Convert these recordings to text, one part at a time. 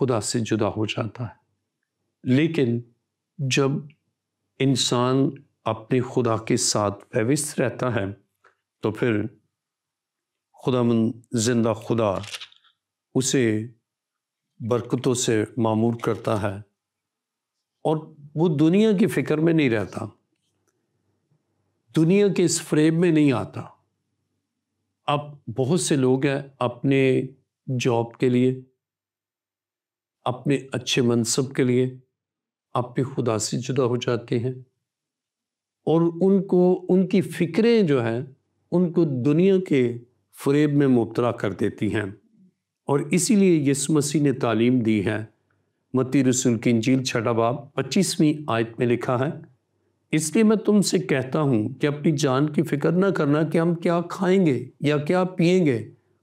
خدا سے جدا ہو جاتا ہے۔ لیکن جب انسان اپنے خدا کے ساتھ پیوست رہتا ہے تو پھر خداوند زندہ خدا اسے برکتوں سے معمور کرتا ہے اور وہ دنیا کی فکر میں نہیں رہتا، دنیا کے اس فریب میں نہیں آتا۔ اب بہت سے لوگ ہیں اپنے جاب کے لیے، اپنے اچھے منصب کے لیے اپنے خدا سے جدا ہو جاتے ہیں اور ان کی فکریں جو ہیں ان کو دنیا کے فریب میں مبتلا کر دیتی ہیں۔ اور اسی لیے یسوع مسیح نے تعلیم دی ہے، متی رسول کی انجیل 6 باب 25ویں آیت میں لکھا ہے، اس لیے میں تم سے کہتا ہوں کہ اپنی جان کی فکر نہ کرنا کہ ہم کیا کھائیں گے یا کیا پئیں گے،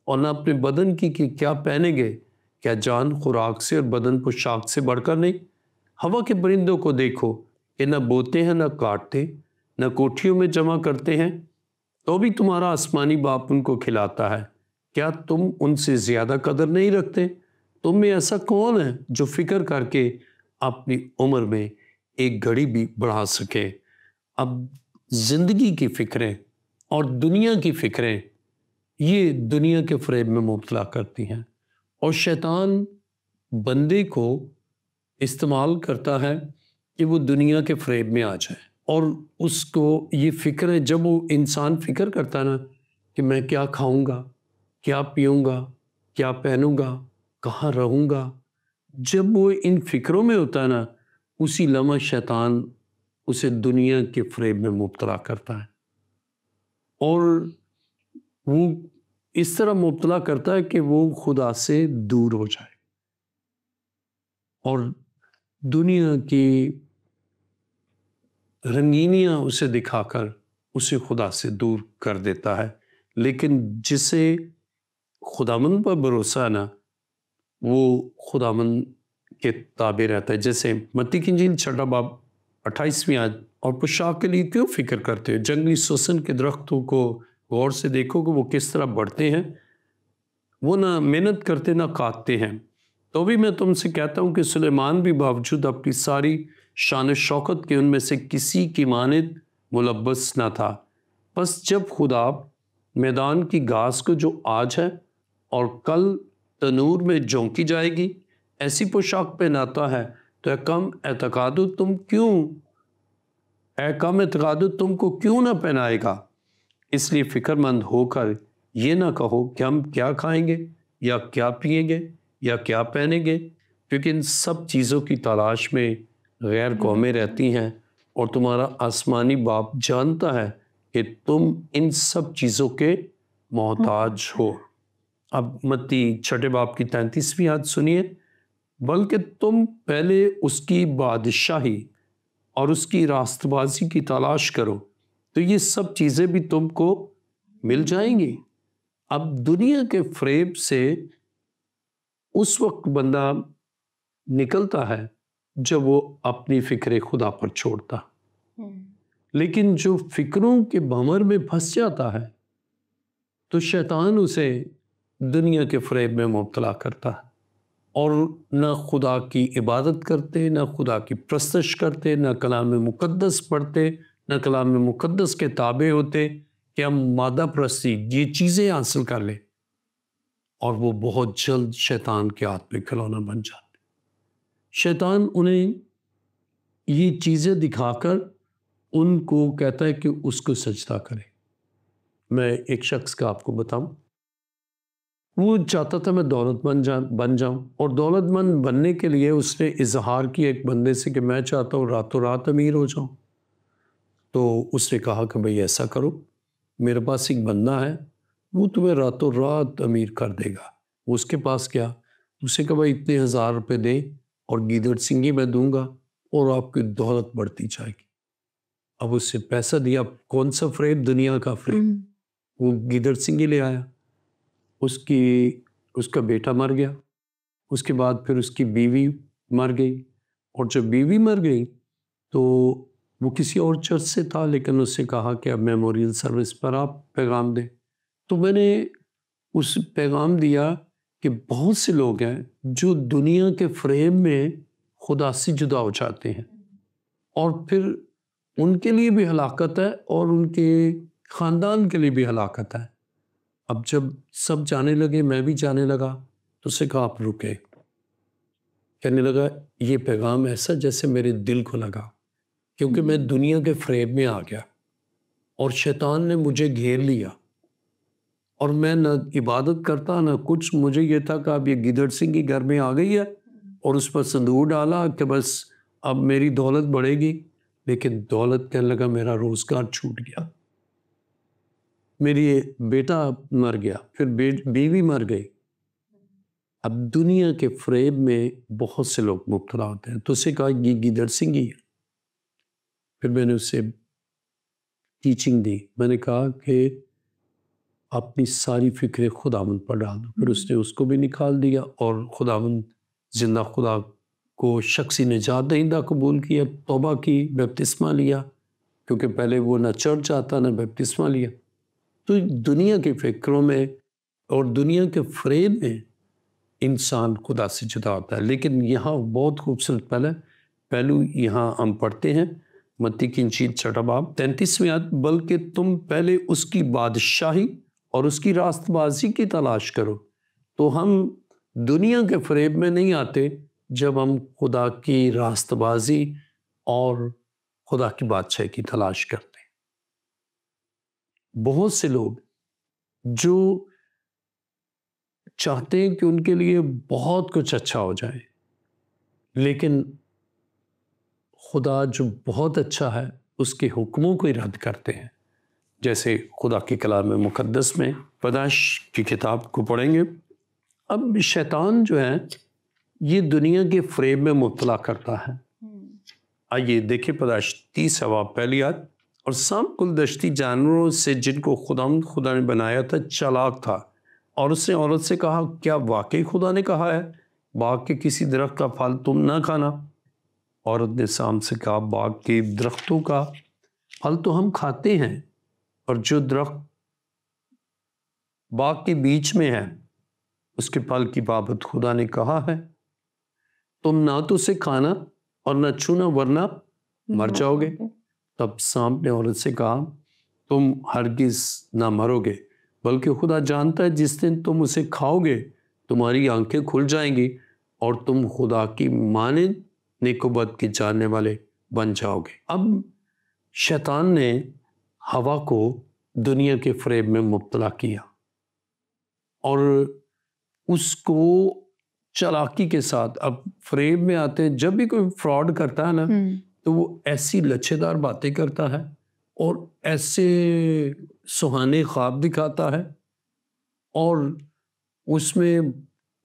اور نہ اپنے بدن کی کہ کیا پہنیں گے۔ کیا جان خوراک سے اور بدن پوشاک سے بڑھ کر نہیں؟ ہوا کے پرندوں کو دیکھو کہ نہ بوتے ہیں، نہ کاٹتے، نہ کوٹھیوں میں جمع کرتے ہیں، تو بھی تمہارا آسمانی باپ ان کو کھلاتا ہے۔ کیا تم ان سے زیادہ قدر نہیں رکھتے؟ تم میں ایسا کون ہے جو فکر کر کے اپنی عمر میں ایک گھڑی بھی بڑھا سکے؟ اب زندگی کی فکریں اور دنیا کی فکریں یہ دنیا کے فریب میں مبتلا کرتی ہیں، اور شیطان بندے کو استعمال کرتا ہے کہ وہ دنیا کے فریب میں آ جائے، اور اس کو یہ فکر ہے، جب وہ انسان فکر کرتا ہے نا کہ میں کیا کھاؤں گا، کیا پیوں گا، کیا پہنوں گا، کہاں رہوں گا، جب وہ ان فکروں میں ہوتا ہے نا، اسی لمحہ شیطان اسے دنیا کے فریب میں مبتلا کرتا ہے، اور وہ اس طرح مبتلا کرتا ہے کہ وہ خدا سے دور ہو جائے اور دنیا کی رنگینیاں اسے دکھا کر اسے خدا سے دور کر دیتا ہے۔ لیکن جسے خداوند پر بھروسہ ہے نا، وہ خداوند کے تابع رہتا ہے۔ جیسے متی کی انجیل 6 باب 28ویں آیت، اور پوشاک کے لیے کیوں فکر کرتے ہو؟ جنگلی سوسن کے درختوں کو غور سے دیکھو کہ وہ کس طرح بڑھتے ہیں، وہ نہ محنت کرتے نہ کاٹتے ہیں، تو بھی میں تم سے کہتا ہوں کہ سلیمان بھی باوجود اپنی ساری شان و شوکت کے ان میں سے کسی کی مانند ملبس نہ تھا۔ بس جب خدا میدان کی گھاس کو جو آج ہے اور کل تنور میں جھونکی جائے گی ایسی پوشاک پہناتا ہے، تو اے کم اعتقادو تم کو کیوں نہ پہنائے گا؟ اس لیے فکر مند ہو کر یہ نہ کہو کہ ہم کیا کھائیں گے یا کیا پئیں گے یا کیا پہنیں گے، کیونکہ ان سب چیزوں کی تلاش میں غیر قومیں رہتی ہیں، اور تمہارا آسمانی باپ جانتا ہے کہ تم ان سب چیزوں کے محتاج ہو۔ اب متی 6 باب کی 33ویں آیت سنیے، بلکہ تم پہلے اس کی بادشاہی اور اس کی راست بازی کی تلاش کرو تو یہ سب چیزیں بھی تم کو مل جائیں گی۔ اب دنیا کے فریب سے اس وقت بندہ نکلتا ہے جب وہ اپنی فکر خدا پر چھوڑتا، لیکن جو فکروں کے بھنور میں پھنس جاتا ہے تو شیطان اسے دنیا کے فریب میں مبتلا کرتا ہے، اور نہ خدا کی عبادت کرتے، نہ خدا کی پرستش کرتے، نہ کلام مقدس پڑھتے، نہ کلام مقدس کے تابع ہوتے کہ ہم مادہ پرستی یہ چیزیں حاصل کر لیں، اور وہ بہت جلد شیطان کے ہاتھ میں کھلونا بن جاتے۔ شیطان انہیں یہ چیزیں دکھا کر ان کو کہتا ہے کہ اس کو سجدہ کرے۔ میں ایک شخص کا آپ کو بتاؤں، وہ چاہتا تھا میں دولت مند بن جاؤں، اور دولت مند بننے کے لیے اس نے اظہار کیا ایک بندے سے کہ میں چاہتا ہوں راتوں رات امیر ہو جاؤں۔ تو اس نے کہا کہ بھئی ایسا کرو، میرے پاس ایک بندہ ہے وہ تمہیں راتوں رات امیر کر دے گا۔ اس کے پاس کیا، اسے کہا بھئی اتنے 1000 روپے دیں اور گیدڑ سنگھی میں دوں گا اور آپ کی دولت بڑھتی جائے گی۔ اب اس سے پیسہ دیا، کون سا فریب؟ دنیا کا فریب۔ وہ گیدڑ سنگھی لے آیا، اس کا بیٹا مر گیا، اس کے بعد پھر اس کی بیوی مر گئی، اور جب بیوی مر گئی تو وہ کسی اور چرچ سے تھا، لیکن اس سے کہا کہ اب میموریل سروس پر آپ پیغام دیں۔ تو میں نے اس پیغام دیا کہ بہت سے لوگ ہیں جو دنیا کے فریب میں خدا سے جدا ہو جاتے ہیں، اور پھر ان کے لیے بھی ہلاکت ہے اور ان کے خاندان کے لیے بھی ہلاکت ہے۔ اب جب سب جانے لگے، میں بھی جانے لگا، تو اسے کہا آپ رکے۔ کہنے لگا یہ پیغام ایسا جیسے میرے دل کو لگا، کیونکہ میں دنیا کے فریب میں آ گیا اور شیطان نے مجھے گھیر لیا، اور میں نہ عبادت کرتا نہ کچھ۔ مجھے یہ تھا کہ اب یہ گدڑ سنگھ کی گھر میں آ گئی ہے اور اس پر صندوق ڈالا کہ بس اب میری دولت بڑھے گی، لیکن دولت کہنے لگا میرا روزگار چھوٹ گیا، میری بیٹا مر گیا، پھر بیوی مر گئی۔ اب دنیا کے فریب میں بہت سے لوگ مبتلا ہوتے ہیں۔ تو اسے کہا یہ گدڑ سنگھ ہی ہے۔ پھر میں نے اسے ٹیچنگ دی، میں نے کہا کہ اپنی ساری فکریں خداوند پر ڈال دو۔ پھر اس نے اس کو بھی نکال دیا اور خداوند زندہ خدا کو شخصی نجات دہندہ قبول کیا، توبہ کی، بپتسمہ لیا، کیونکہ پہلے وہ نہ چرچ جاتا نہ بپتسمہ لیا۔ تو دنیا کے فکروں میں اور دنیا کے فریب میں انسان خدا سے جدا ہوتا ہے۔ لیکن یہاں بہت خوبصورت پہلو یہاں ہم پڑھتے ہیں، متی کی انجیل 6 باب 33ویں آیت، بلکہ تم پہلے اس کی بادشاہی اور اس کی راست بازی کی تلاش کرو۔ تو ہم دنیا کے فریب میں نہیں آتے جب ہم خدا کی راست بازی اور خدا کی بادشاہی کی تلاش کرتے ہیں۔ بہت سے لوگ جو چاہتے ہیں کہ ان کے لیے بہت کچھ اچھا ہو جائے، لیکن خدا جو بہت اچھا ہے اس کے حکموں کو ہی رد کرتے ہیں۔ جیسے خدا کے کلام مقدس میں پیدائش کی کتاب کو پڑھیں گے۔ اب شیطان جو ہے یہ دنیا کے فریب میں مبتلا کرتا ہے۔ آئیے دیکھیں پیدائش 30 باب پہلی آیت، اور سانپ کل دشتی جانوروں سے جن کو خدا نے بنایا تھا چالاک تھا، اور اس نے عورت سے کہا کیا واقعی خدا نے کہا ہے باغ کے کسی درخت کا پھل تم نہ کھانا؟ عورت نے سانپ سے کہا باغ کے درختوں کا پھل تو ہم کھاتے ہیں، اور جو درخت باغ کے بیچ میں ہے اس کے پھل کی بابت خدا نے کہا ہے تم نہ تو اسے کھانا اور نہ چھونا ورنہ مر جاؤ گے۔ تب سانپ نے عورت سے کہا تم ہرگز نہ مرو گے، بلکہ خدا جانتا ہے جس دن تم اسے کھاؤ گے تمہاری آنکھیں کھل جائیں گی اور تم خدا کی مانند نیک و بد کے جاننے والے بن جاؤ گے۔ اب شیطان نے ہوا کو دنیا کے فریب میں مبتلا کیا اور اس کو چالاکی کے ساتھ، اب فریب میں آتے ہیں، جب بھی کوئی فراڈ کرتا ہے نا تو وہ ایسی لچھے دار باتیں کرتا ہے اور ایسے سہانے خواب دکھاتا ہے اور اس میں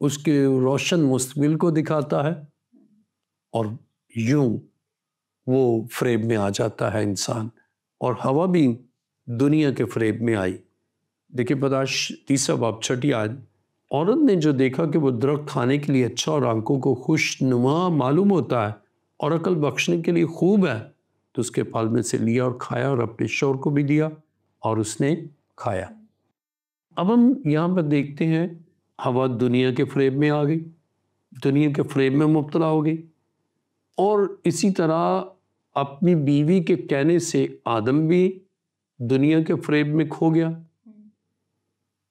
اس کے روشن مستقبل کو دکھاتا ہے، اور یوں وہ فریب میں آ جاتا ہے انسان۔ اور ہوا بھی دنیا کے فریب میں آئی۔ دیکھیں پیدائش 30 باب 6 آیت، عورت نے جو دیکھا کہ وہ درخت کھانے کے لیے اچھا اور آنکھوں کو خوش نما معلوم ہوتا ہے اور عقل بخشنے کے لیے خوب ہے، تو اس کے پھل میں سے لیا اور کھایا اور اپنے شوہر کو بھی دیا اور اس نے کھایا۔ اب ہم یہاں پر دیکھتے ہیں ہوا دنیا کے فریب میں آ گئی، دنیا کے فریب میں مبتلا ہو گئی، اور اسی طرح اپنی بیوی کے کہنے سے آدم بھی دنیا کے فریب میں کھو گیا۔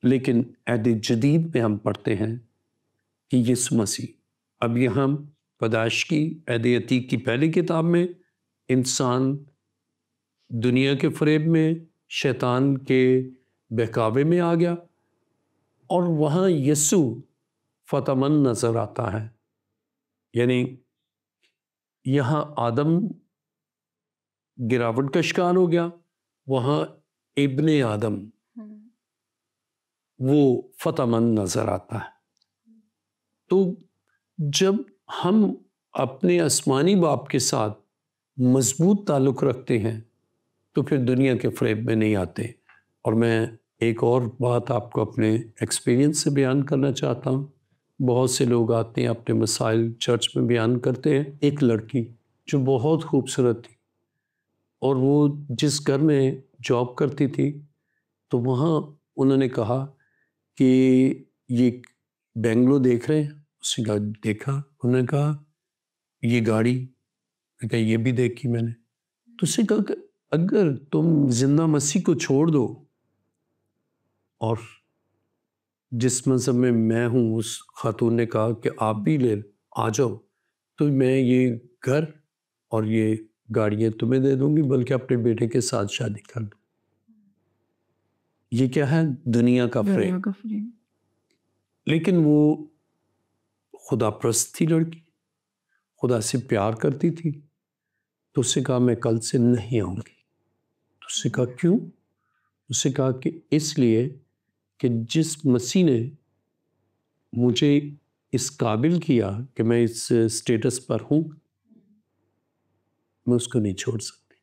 لیکن عہد جدید میں ہم پڑھتے ہیں کہ یسوع مسیح، اب یہاں پیدائش کی عہد عتیق کی پہلی کتاب میں انسان دنیا کے فریب میں شیطان کے بہکاوے میں آ گیا، اور وہاں یسوع فتح مند نظر آتا ہے۔ یعنی یہاں آدم گراوٹ کا شکار ہو گیا، وہاں ابن آدم وہ فتح مند نظر آتا ہے۔ تو جب ہم اپنے آسمانی باپ کے ساتھ مضبوط تعلق رکھتے ہیں تو پھر دنیا کے فریب میں نہیں آتے۔ اور میں ایک اور بات آپ کو اپنے ایکسپیرینس سے بیان کرنا چاہتا ہوں۔ بہت سے لوگ آتے ہیں اپنے مسائل چرچ میں بیان کرتے ہیں۔ ایک لڑکی جو بہت خوبصورت تھی اور وہ جس گھر میں جاب کرتی تھی تو وہاں انہوں نے کہا کہ یہ بنگلو دیکھ رہے ہیں؟ اس نے کہا دیکھا. انہوں نے کہا یہ گاڑی، کہا یہ بھی دیکھی میں نے. تو اس نے کہا کہ اگر تم زندہ مسیح کو چھوڑ دو اور جس مذہب میں میں ہوں، اس خاتون نے کہا کہ آپ بھی لے آ جاؤ، تو میں یہ گھر اور یہ گاڑیاں تمہیں دے دوں گی، بلکہ اپنے بیٹے کے ساتھ شادی کر دوں. یہ کیا ہے؟ دنیا کا فریب. لیکن وہ خدا پرست تھی لڑکی، خدا سے پیار کرتی تھی. تو اس نے کہا میں کل سے نہیں آؤں گی. تو اس نے کہا کیوں؟ اس نے کہا کہ اس لیے کہ جس مسیح نے مجھے اس قابل کیا کہ میں اس سٹیٹس پر ہوں، میں اس کو نہیں چھوڑ سکتی.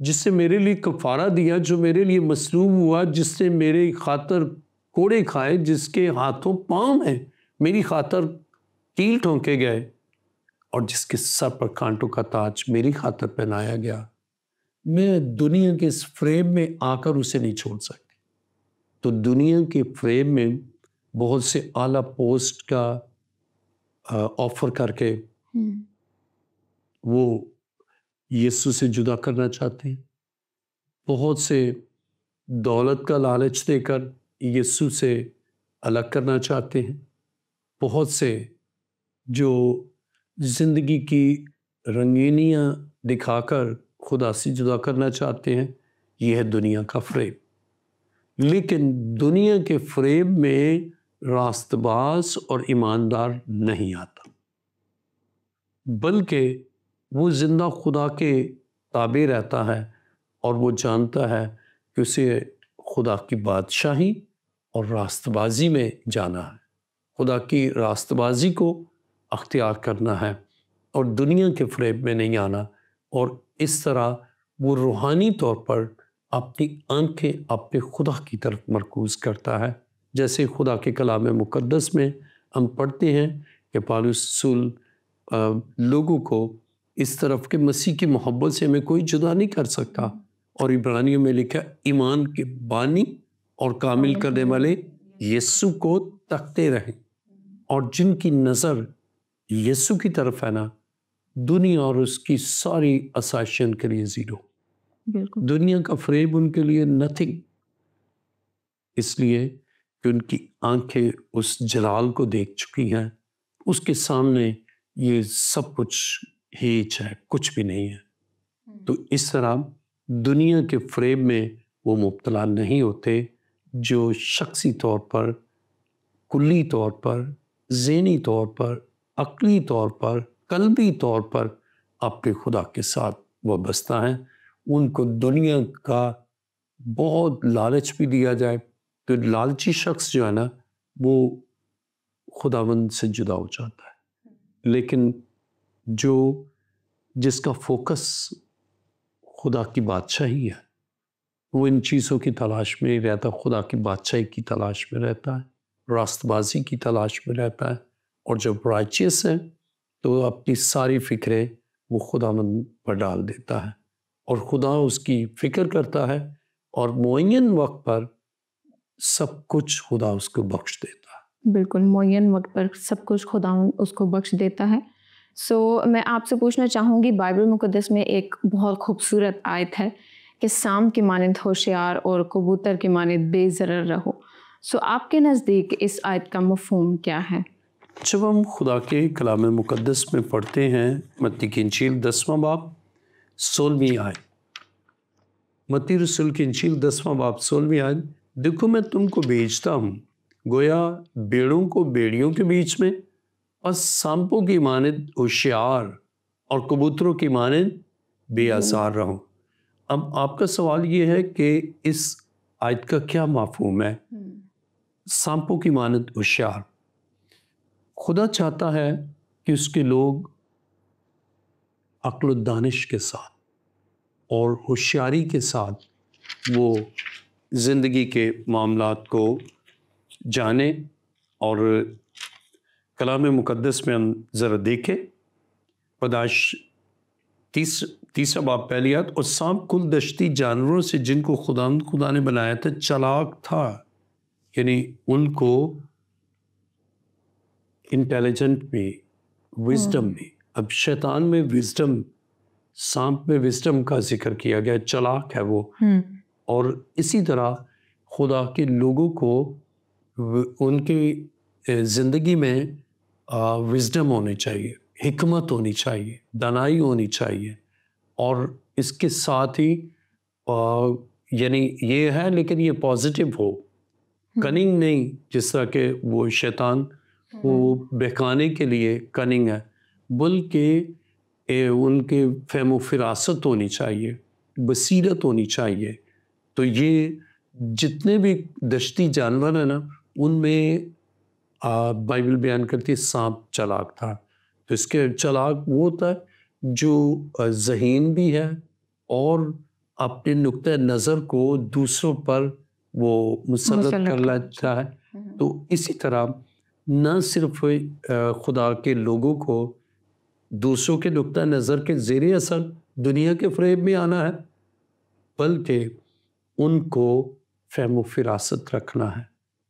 جس سے میرے لیے کفارہ دیا، جو میرے لیے مصلوب ہوا، جس نے میرے خاطر کوڑے کھائے، جس کے ہاتھوں پاؤں ہیں میری خاطر کیل ٹھونکے گئے، اور جس کے سر پر کانٹوں کا تاج میری خاطر پہنایا گیا، میں دنیا کے اس فریب میں آ کر اسے نہیں چھوڑ سکتی. تو دنیا کے فریب میں بہت سے اعلیٰ پوسٹ کا آفر کر کے وہ یسوع سے جدا کرنا چاہتے ہیں. بہت سے دولت کا لالچ دے کر یسوع سے الگ کرنا چاہتے ہیں. بہت سے جو زندگی کی رنگینیاں دکھا کر خدا سے جدا کرنا چاہتے ہیں. یہ ہے دنیا کا فریب. لیکن دنیا کے فریب میں راست باز اور ایماندار نہیں آتا، بلکہ وہ زندہ خدا کے تابع رہتا ہے، اور وہ جانتا ہے کہ اسے خدا کی بادشاہی اور راست بازی میں جانا ہے، خدا کی راست بازی کو اختیار کرنا ہے، اور دنیا کے فریب میں نہیں آنا. اور اس طرح وہ روحانی طور پر اپنی آنکھیں اپنے خدا کی طرف مرکوز کرتا ہے. جیسے خدا کے کلام مقدس میں ہم پڑھتے ہیں کہ پالوس رسول لوگوں کو اس طرف کہ مسیح کی محبت سے ہمیں کوئی جدا نہیں کر سکتا. اور عبرانیوں میں لکھا ایمان کے بانی اور کامل کرنے والے یسوع کو تکتے رہیں، اور جن کی نظر یسوع کی طرف ہے نا، دنیا اور اس کی ساری آسائشیں کے لیے زیرو. بالکل. دنیا کا فریب ان کے لیے نتھنگ، اس لیے کہ ان کی آنکھیں اس جلال کو دیکھ چکی ہیں. اس کے سامنے یہ سب کچھ ہیچ ہے، کچھ بھی نہیں ہے. تو اس طرح دنیا کے فریب میں وہ مبتلا نہیں ہوتے جو شخصی طور پر، کلی طور پر، ذہنی طور پر، عقلی طور پر، قلبی طور پر اپنے خدا کے ساتھ وابستہ ہیں. ان کو دنیا کا بہت لالچ بھی دیا جائے تو لالچی شخص جو ہے نا وہ خداوند سے جدا ہو جاتا ہے. لیکن جس کا فوکس خدا کی بادشاہی ہے، وہ ان چیزوں کی تلاش میں نہیں رہتا، خدا کی بادشاہی کی تلاش میں رہتا ہے، راست بازی کی تلاش میں رہتا ہے. اور جب رائچیس ہے تو اپنی ساری فکریں وہ خداوند پر ڈال دیتا ہے، اور خدا اس کی فکر کرتا ہے، اور معین وقت پر سب کچھ خدا اس کو بخش دیتا ہے. بالکل، معین وقت پر سب کچھ خدا اس کو بخش دیتا ہے. میں آپ سے پوچھنا چاہوں گی، بائبل مقدس میں ایک بہت خوبصورت آیت ہے کہ سام کی مانند ہوشیار اور کبوتر کی مانند بے ضرر رہو. آپ کے نزدیک اس آیت کا مفہوم کیا ہے؟ جب ہم خدا کے کلام مقدس میں پڑھتے ہیں متی کی انجیل 10واں باب 16ویں آیت، متی رسول کی انجیل 10واں باب 16ویں آیت، دیکھو میں تم کو بھیجتا ہوں گویا بیڑوں کو بیڑیوں کے بیچ میں، اور سانپوں کی مانند ہوشیار اور کبوتروں کی مانند بے آزار رہو. اب آپ کا سوال یہ ہے کہ اس آیت کا کیا مفہوم ہے؟ سانپوں کی مانند ہوشیار، خدا چاہتا ہے کہ اس کے لوگ عقل و دانش کے ساتھ اور ہوشیاری کے ساتھ وہ زندگی کے معاملات کو جانیں. اور کلام مقدس میں ہم ذرا دیکھیں، پیدائش 30 باب پہلی آیت، اور سانپ کل دشتی جانوروں سے جن کو خدا نے بنایا تھا چلاک تھا. یعنی ان کو انٹیلیجنٹ میں، وزڈم میں. اب شیطان میں وزڈم، سانپ میں وزڈم کا ذکر کیا گیا، چلاک ہے وہ. اور اسی طرح خدا کے لوگوں کو ان کی زندگی میں وزڈم ہونی چاہیے، حکمت ہونی چاہیے، دانائی ہونی چاہیے. اور اس کے ساتھ ہی یعنی یہ ہے، لیکن یہ پازیٹیو ہو، کننگ نہیں جس طرح کہ وہ شیطان وہ بہکانے کے لیے کننگ ہے، بلکہ ان کے فہم و فراست ہونی چاہیے، بصیرت ہونی چاہیے. تو یہ جتنے بھی دشتی جانور ہیں نا، ان میں بائبل بیان کرتی ہے سانپ چلاک تھا. تو اس کے چلاک وہ ہوتا ہے جو ذہین بھی ہے اور اپنے نقطۂ نظر کو دوسروں پر وہ مسلط کر لیتا ہے. تو اسی طرح نہ صرف خدا کے لوگوں کو دوسروں کے نقطۂ نظر کے زیر اثر دنیا کے فریب میں آنا ہے، بلکہ ان کو فہم و فراست رکھنا ہے،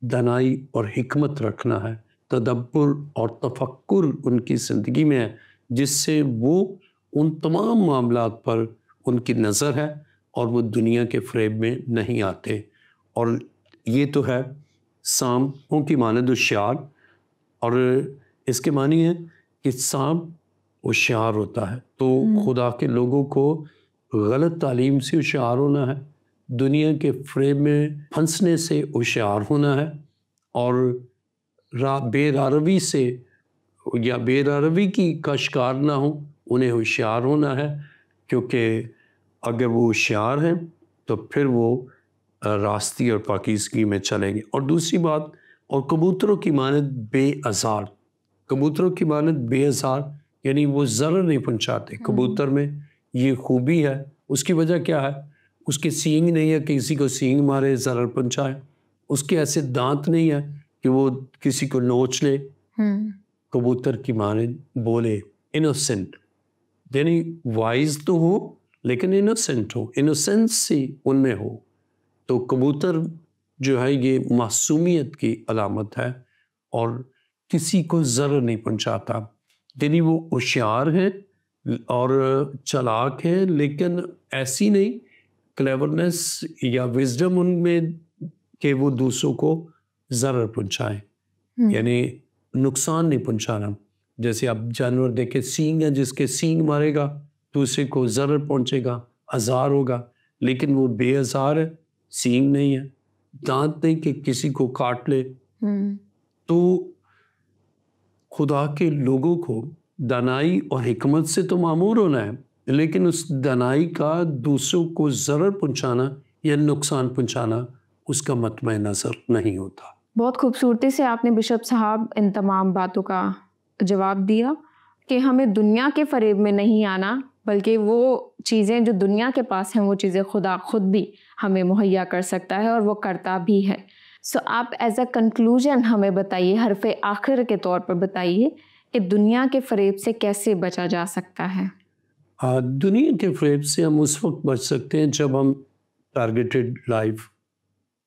دانائی اور حکمت رکھنا ہے، تدبر اور تفکر ان کی زندگی میں ہے، جس سے وہ ان تمام معاملات پر ان کی نظر ہے اور وہ دنیا کے فریب میں نہیں آتے. اور یہ تو ہے سانپوں کی مانند ہوشیار، اور اس کے معنی ہے کہ سانپ ہوشیار ہوتا ہے. تو خدا کے لوگوں کو غلط تعلیم سے ہوشیار ہونا ہے، دنیا کے فریب میں پھنسنے سے ہوشیار ہونا ہے، اور بے راروی سے یا بے راروی کا شکار نہ ہو، انہیں ہوشیار ہونا ہے. کیونکہ اگر وہ ہوشیار ہیں تو پھر وہ راستی اور پاکیزگی میں چلیں گے. اور دوسری بات، اور کبوتروں کی مانند بے آزار، کبوتروں کی مانند بے آزار یعنی وہ ضرر نہیں پہنچاتے. کبوتر میں یہ خوبی ہے. اس کی وجہ کیا ہے؟ اس کے سینگ نہیں ہے کہ کسی کو سینگ مارے ضرر پہنچائے، اس کے ایسے دانت نہیں ہے کہ وہ کسی کو نوچ لے. کبوتر کی مانند بولے، انوسنٹ، یعنی وائز تو ہو لیکن انوسنٹ ہو، انوسنسی ان میں ہو. تو کبوتر جو ہے یہ معصومیت کی علامت ہے اور کسی کو ضرر نہیں پہنچاتا. یعنی وہ ہوشیار ہیں اور چلاک ہیں، لیکن ایسی نہیں کلیورنس یا وزڈم ان میں کہ وہ دوسروں کو ضرر پہنچائیں، یعنی نقصان نہیں پہنچانا. جیسے آپ جانور دیکھیں، سینگ ہے، جس کے سینگ مارے گا دوسرے کو ضرر پہنچے گا، آزار ہوگا. لیکن وہ بے آزار ہے، سینگ نہیں ہے، دانت نہیں کہ کسی کو کاٹ لے. تو خدا کے لوگوں کو دانائی اور حکمت سے تو معمور ہونا ہے، لیکن اس دانائی کا دوسروں کو ضرر پہنچانا یا نقصان پہنچانا اس کا مطمع نظر نہیں ہوتا. بہت خوبصورتی سے آپ نے بشپ صاحب ان تمام باتوں کا جواب دیا کہ ہمیں دنیا کے فریب میں نہیں آنا، بلکہ وہ چیزیں جو دنیا کے پاس ہیں وہ چیزیں خدا خود بھی ہمیں مہیا کر سکتا ہے اور وہ کرتا بھی ہے. سو آپ ایز اے کنکلوژن ہمیں بتائیے، حرف آخر کے طور پر بتائیے کہ دنیا کے فریب سے کیسے بچا جا سکتا ہے؟ دنیا کے فریب سے ہم اس وقت بچ سکتے ہیں جب ہم ٹارگیٹڈ لائف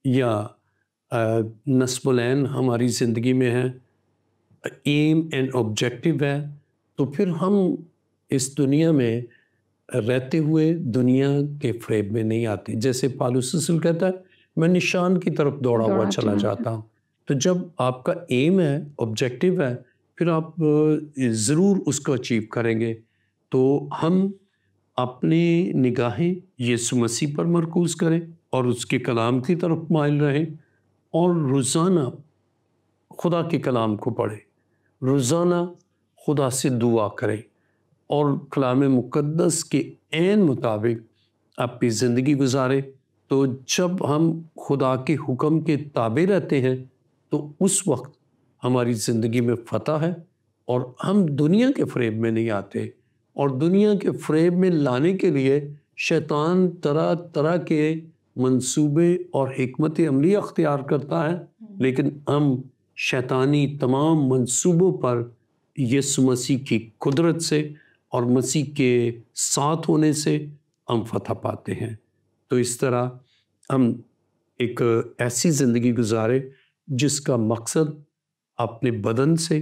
یا نصب العین ہماری زندگی میں ہے، ایم اینڈ آبجیکٹیو ہے. تو پھر ہم اس دنیا میں رہتے ہوئے دنیا کے فریب میں نہیں آتے. جیسے پالوس رسول کہتا ہے، میں نشان کی طرف دوڑا ہوا چلا جاتا ہوں. تو جب آپ کا ایم ہے، آبجیکٹیو ہے، پھر آپ ضرور اس کو اچیو کریں گے. تو ہم اپنی نگاہیں یسوع مسیح پر مرکوز کریں اور اس کے کلام کی طرف مائل رہیں، اور روزانہ خدا کے کلام کو پڑھیں، روزانہ خدا سے دعا کریں، اور کلام مقدس کے عین مطابق اپنی زندگی گزاریں. تو جب ہم خدا کے حکم کے تابع رہتے ہیں تو اس وقت ہماری زندگی میں فتح ہے، اور ہم دنیا کے فریب میں نہیں آتے. اور دنیا کے فریب میں لانے کے لیے شیطان طرح طرح کے منصوبے اور حکمت عملی اختیار کرتا ہے، لیکن ہم شیطانی تمام منصوبوں پر یسوع مسیح کی قدرت سے اور مسیح کے ساتھ ہونے سے ہم فتح پاتے ہیں. تو اس طرح ہم ایک ایسی زندگی گزارے جس کا مقصد اپنے بدن سے